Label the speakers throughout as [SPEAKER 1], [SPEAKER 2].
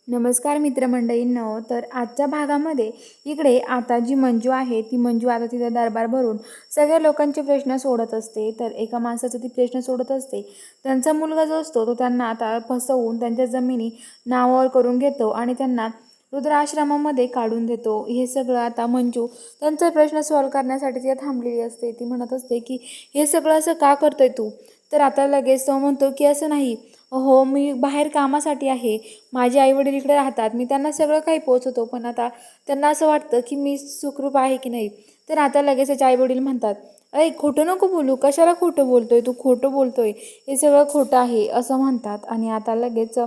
[SPEAKER 1] नमस्कार मित्रमंडळींनो. तर आजच्या भागामध्ये इकडे आता जी मंजू आहे ती मंजू आता तिचा दरबार भरून सगळ्या लोकांचे प्रश्न सोडत असते. तर एका माणसाचा ती प्रश्न सोडत असते. त्यांचा मुलगा जो असतो तो त्यांना आता फसवून त्यांच्या जमिनी नावावर करून घेतो आणि त्यांना रुद्राश्रमामध्ये काढून देतो. हे सगळं आता मंजू त्यांचा प्रश्न सॉल्व करण्यासाठी ती थांबलेली असते. ती म्हणत असते की हे सगळं असं का करतोय तू. तर आता लगेच तो म्हणतो की असं नाही, हो मी बाहेर कामासाठी आहे, माझे आईवडील इकडे राहतात, मी त्यांना सगळं काही पोचवतो, पण आता त्यांना असं वाटतं की मी सुखरूप आहे की नाही. तर आता लगेच त्याचे आईवडील म्हणतात, अय खोटं नको बोलू, कशाला खोटं बोलतोय तू, खोटं बोलतोय, हे सगळं खोटं आहे असं म्हणतात. आणि आता लगेच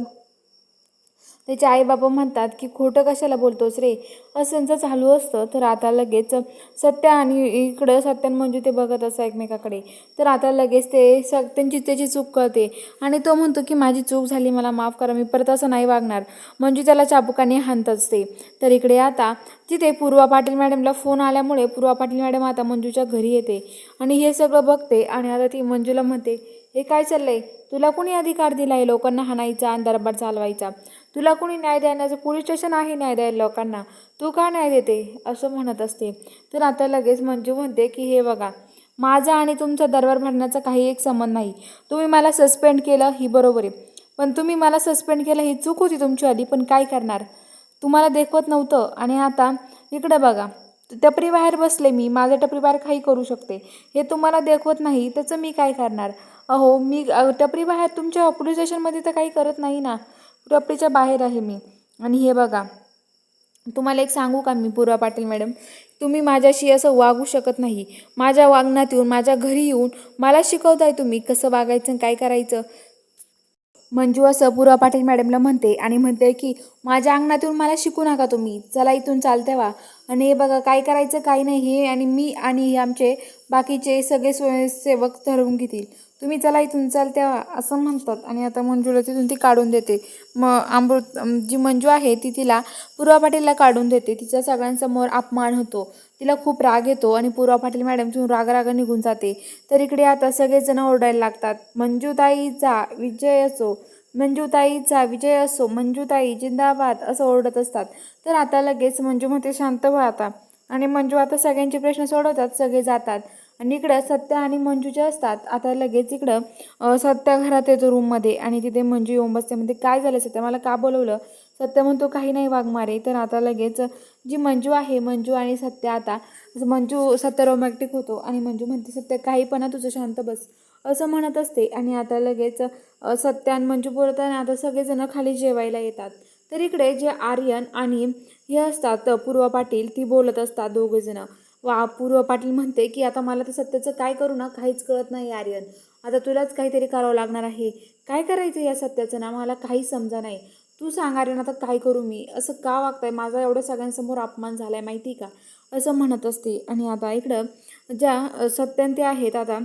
[SPEAKER 1] त्याचे आईबाबा म्हणतात की खोटं कशाला बोलतोस रे, असं त्यांचं चालू असतं. तर आता लगेच सत्य आणि इकडं सत्य आणि मंजू ते बघत असं एकमेकाकडे. तर आता लगेच ते त्यांची त्याची चूक कळते आणि तो म्हणतो की माझी चूक झाली, मला माफ करा, मी परत असं नाही वागणार. मंजू त्याला चाबुकाने हाणत असते. तर इकडे आता तिथे पूर्वा पाटील मॅडमला फोन आल्यामुळे पूर्वा पाटील मॅडम आता मंजूच्या घरी येते आणि हे सगळं बघते. आणि आता ती मंजूला म्हणते, हे काय चाललंय, तुला कोणी अधिकार दिलाय लोकांना हाणायचा आणि दरबार चालवायचा, तुला कोणी न्याय देण्याचं, पोलीस स्टेशन आहे न्याय द्यायला लोकांना, तू का न्याय देते असं म्हणत असते. तर आता लगेच मंजू म्हणते की हे बघा, माझा आणि तुमचा दरबार भरण्याचा काही एक संबंध नाही. तुम्ही मला सस्पेंड केलं ही बरोबर आहे, पण तुम्ही मला सस्पेंड केलं ही चूक होती तुमची आधी, पण काय करणार, तुम्हाला देखवत नव्हतं. आणि आता इकडे बघा, टपरी बाहेर बसले मी, माझ्या टपरी बाहेर काही करू शकते, हे तुम्हाला देखवत नाही, त्याचं मी काय करणार. अहो मी टपरी बाहेर तुमच्या पोलीस स्टेशनमध्ये तर काही करत नाही ना, टपरीच्या बाहेर आहे मी. आणि हे बघा, तुम्हाला एक सांगू का मी पूर्वा पाटील मॅडम, तुम्ही माझ्याशी असं वागू शकत नाही. माझ्या वागण्यात येऊन, माझ्या घरी येऊन मला शिकवताय तुम्ही कसं वागायचं काय करायचं. मंजू असं पूर्वा पाटील मॅडमला म्हणते आणि म्हणते की माझ्या अंगणातून मला शिकू नका तुम्ही, चला इथून चालते वा. आणि हे बघा काय करायचं काही नाही, हे आणि मी आणि हे आमचे बाकीचे सगळे स्वयंसेवक ठरवून घेतील, तुम्ही चला इथून चालते वा असं म्हणतात. आणि आता मंजूला तिथून ती काढून देते. जी मंजू आहे ती तिला पूर्वा पाटीलला काढून देते. तिच्या सगळ्यांसमोर अपमान होतो, तिला खूप राग येतो आणि पूर्वा पाटील मॅडम तिथून राग निघून जाते. तर इकडे आता सगळेजण ओरडायला लागतात, मंजूताईचा विजय असो, मंजूताईचा विजय असो, मंजूताई जिंदाबाद असं ओरडत असतात. तर आता लगेच मंजू म्हणते शांत व्हा आता. आणि मंजू आता सगळ्यांचे प्रश्न सोडवतात, सगळे जातात. आणि इकडं सत्य आणि मंजू जे असतात, आता लगेच इकडं सत्य घरात येतो रूममध्ये आणि तिथे मंजू येऊन बसते. म्हणते काय झालं सत्य, मला का बोलवलं. सत्य म्हणतो काही नाही वाघमारे. तर आता लगेच जी मंजू आहे, मंजू आणि सत्य आता मंजू सत्य रोमॅन्टिक होतो आणि मंजू म्हणते सत्य काही पण तुझं शांत बस असं म्हणत असते. आणि आता लगेच सत्य आणि मंजू बोलत आणि आता सगळेजण खाली जेवायला येतात. तर इकडे जे आर्यन आणि हे असतात पूर्वा पाटील ती बोलत असतात दोघेजण. पूर्वा पाटील म्हणते की आता मला तर सत्याचं काय करू ना काहीच कळत नाही आर्यन, आता तुलाच काहीतरी करावं लागणार आहे, काय करायचं या सत्याचं ना मला काहीच समजा नाही, तू सांग आर्यन आता काय करू मी, असं का वागताय, माझा एवढं सगळ्यांसमोर अपमान झालाय माहिती का असं म्हणत असते. आणि आता इकडं ज्या सत्यान ते आहेत, आता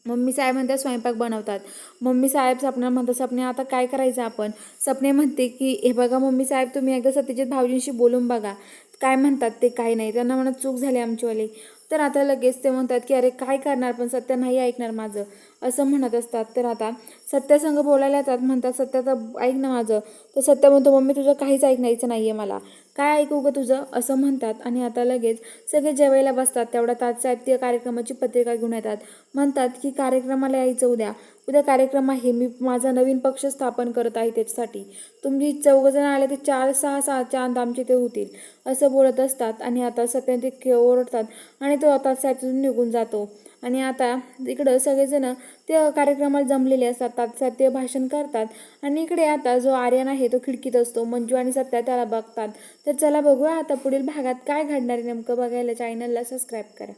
[SPEAKER 1] मम्मी साहेबांना स्वयंपाक बनवतात. मम्मी साहेब सपना म्हणतात, सपने आता काय करायचं आपण. सपने म्हणते की हे बघा मम्मी साहेब, तुम्ही एकदा सत्यजित भाऊजींशी बोलून बघा काय म्हणतात ते, काही नाही, त्यांना म्हणत चूक झाली आमचीवाली. तर आता लगेच ते म्हणतात की अरे काय करणार, पण सत्य नाही ऐकणार माझं असं म्हणत असतात. तर आता सत्यासंग बोलायला येतात, म्हणतात सत्य तर ऐक ना माझं. तर सत्य म्हणतो मम्मी तुझं काहीच ऐकायचं नाही आहे मला, काय ऐकू गं तुझं असं म्हणतात. आणि आता लगेच सगळे जेवायला बसतात. तेवढा साहित्य कार्यक्रमाची पत्रिका घेऊन येतात, म्हणतात की कार्यक्रमाला यायचं उद्या, उद्या कार्यक्रम आहे, मी माझा नवीन पक्ष स्थापन करत आहे, त्याच्यासाठी तुम्ही 4 जण आले ते 4-6 चांद आमचे ते होतील असं बोलत असतात. आणि आता सत्य ते ओरडतात आणि तो आता साहित्यातून निघून जातो. आणि आता इकडं सगळेजण ते कार्यक्रमाला जमलेले असतात, त्यात ते भाषण करतात. आणि इकडे आता जो आर्यन आहे तो खिडकीत असतो, मंजू आणि सत्या त्याला बघतात. तर चला बघूया आता पुढील भागात काय घडणार आहे नेमकं. बघायला चॅनलला सबस्क्राईब करा.